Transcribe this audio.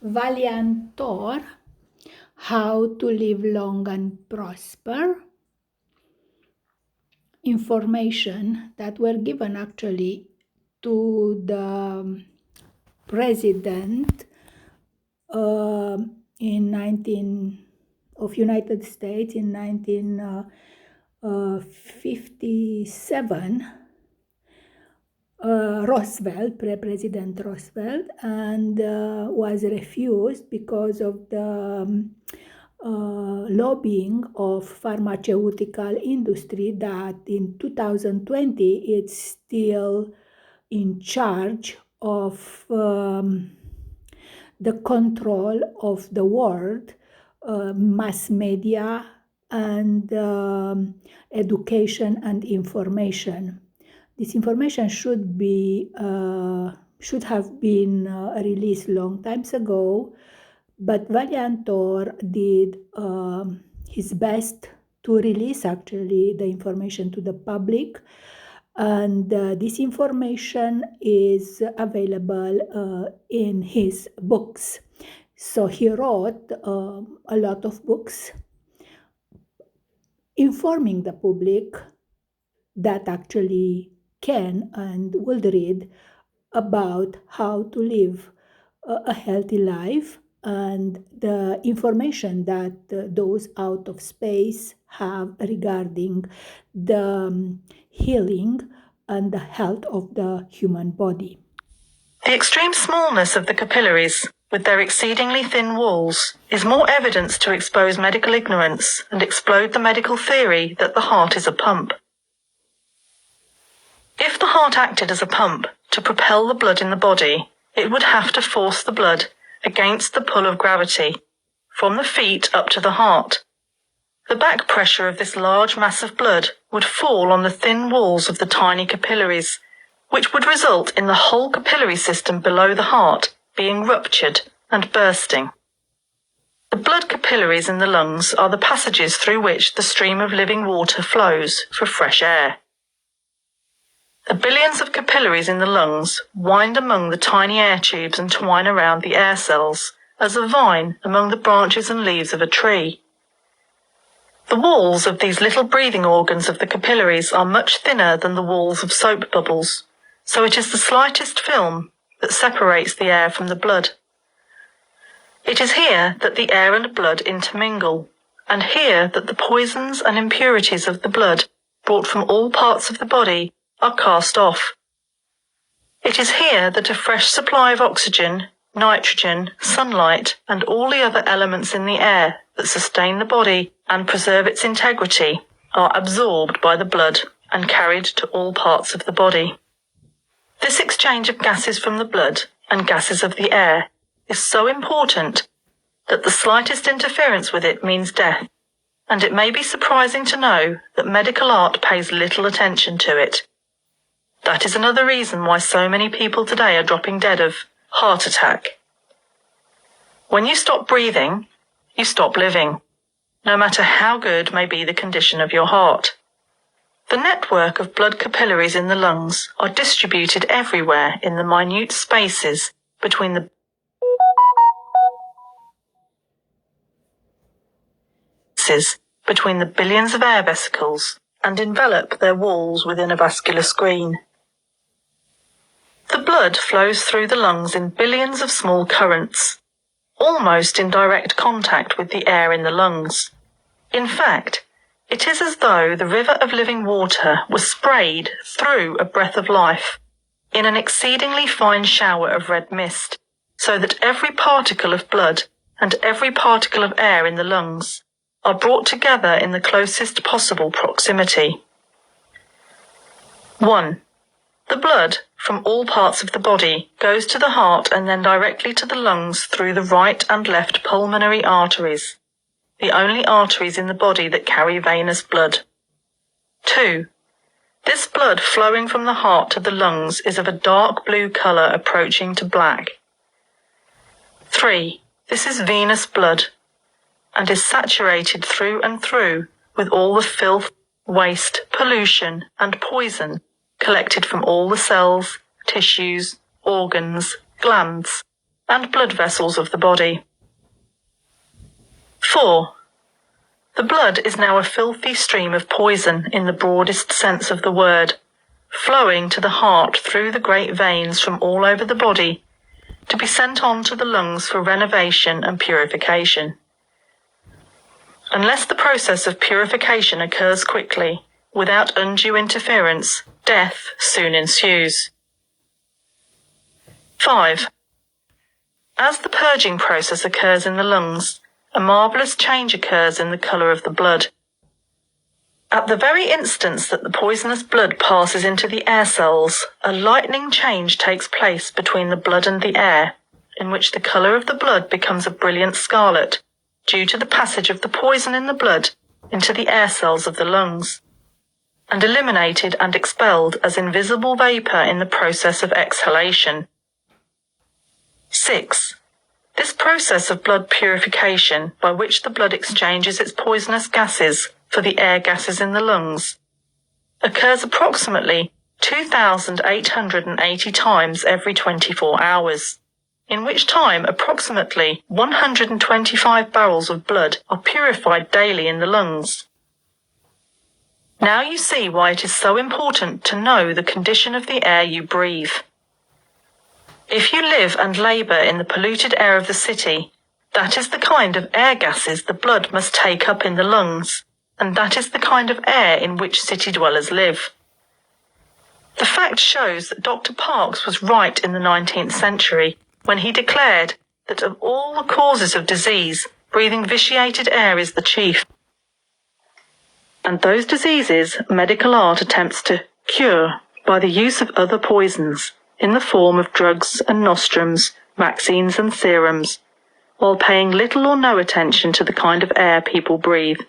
Valiant Thor, How to Live Long and Prosper. Information that were given actually to the president in 19 of United States in 1957, President Roosevelt, and was refused because of the lobbying of pharmaceutical industry that in 2020 it's still in charge of the control of the world, mass media, and education and information. This information should have been released long times ago, but Valiant Thor did his best to release actually the information to the public, and this information is available in his books. So he wrote a lot of books informing the public that actually can and will read about how to live a healthy life and the information that those out of space have regarding the healing and the health of the human body. The extreme smallness of the capillaries, with their exceedingly thin walls, is more evidence to expose medical ignorance and explode the medical theory that the heart is a pump. If the heart acted as a pump to propel the blood in the body, it would have to force the blood against the pull of gravity, from the feet up to the heart. The back pressure of this large mass of blood would fall on the thin walls of the tiny capillaries, which would result in the whole capillary system below the heart being ruptured and bursting. The blood capillaries in the lungs are the passages through which the stream of living water flows for fresh air. The billions of capillaries in the lungs wind among the tiny air tubes and twine around the air cells, as a vine among the branches and leaves of a tree. The walls of these little breathing organs of the capillaries are much thinner than the walls of soap bubbles, so it is the slightest film that separates the air from the blood. It is here that the air and blood intermingle, and here that the poisons and impurities of the blood, brought from all parts of the body, are cast off. It is here that a fresh supply of oxygen, nitrogen, sunlight, and all the other elements in the air that sustain the body and preserve its integrity are absorbed by the blood and carried to all parts of the body. This exchange of gases from the blood and gases of the air is so important that the slightest interference with it means death, and it may be surprising to know that medical art pays little attention to it. That is another reason why so many people today are dropping dead of heart attack. When you stop breathing, you stop living, no matter how good may be the condition of your heart. The network of blood capillaries in the lungs are distributed everywhere in the minute spaces between the billions of air vesicles and envelop their walls within a vascular screen. The blood flows through the lungs in billions of small currents, almost in direct contact with the air in the lungs. In fact, it is as though the river of living water was sprayed through a breath of life in an exceedingly fine shower of red mist, so that every particle of blood and every particle of air in the lungs are brought together in the closest possible proximity. 1. The blood from all parts of the body goes to the heart and then directly to the lungs through the right and left pulmonary arteries, the only arteries in the body that carry venous blood. 2. This blood flowing from the heart to the lungs is of a dark blue colour approaching to black. 3. This is venous blood and is saturated through and through with all the filth, waste, pollution and poison collected from all the cells, tissues, organs, glands, and blood vessels of the body. 4. The blood is now a filthy stream of poison in the broadest sense of the word, flowing to the heart through the great veins from all over the body, to be sent on to the lungs for renovation and purification. Unless the process of purification occurs quickly, without undue interference, death soon ensues. 5. As the purging process occurs in the lungs, a marvellous change occurs in the colour of the blood. At the very instant that the poisonous blood passes into the air cells, a lightning change takes place between the blood and the air, in which the colour of the blood becomes a brilliant scarlet, due to the passage of the poison in the blood into the air cells of the lungs, and eliminated and expelled as invisible vapour in the process of exhalation. 6. This process of blood purification, by which the blood exchanges its poisonous gases for the air gases in the lungs, occurs approximately 2,880 times every 24 hours, in which time approximately 125 barrels of blood are purified daily in the lungs. Now you see why it is so important to know the condition of the air you breathe. If you live and labour in the polluted air of the city, that is the kind of air gases the blood must take up in the lungs, and that is the kind of air in which city dwellers live. The fact shows that Dr. Parkes was right in the 19th century when he declared that of all the causes of disease, breathing vitiated air is the chief. And those diseases medical art attempts to cure by the use of other poisons in the form of drugs and nostrums, vaccines and serums, while paying little or no attention to the kind of air people breathe.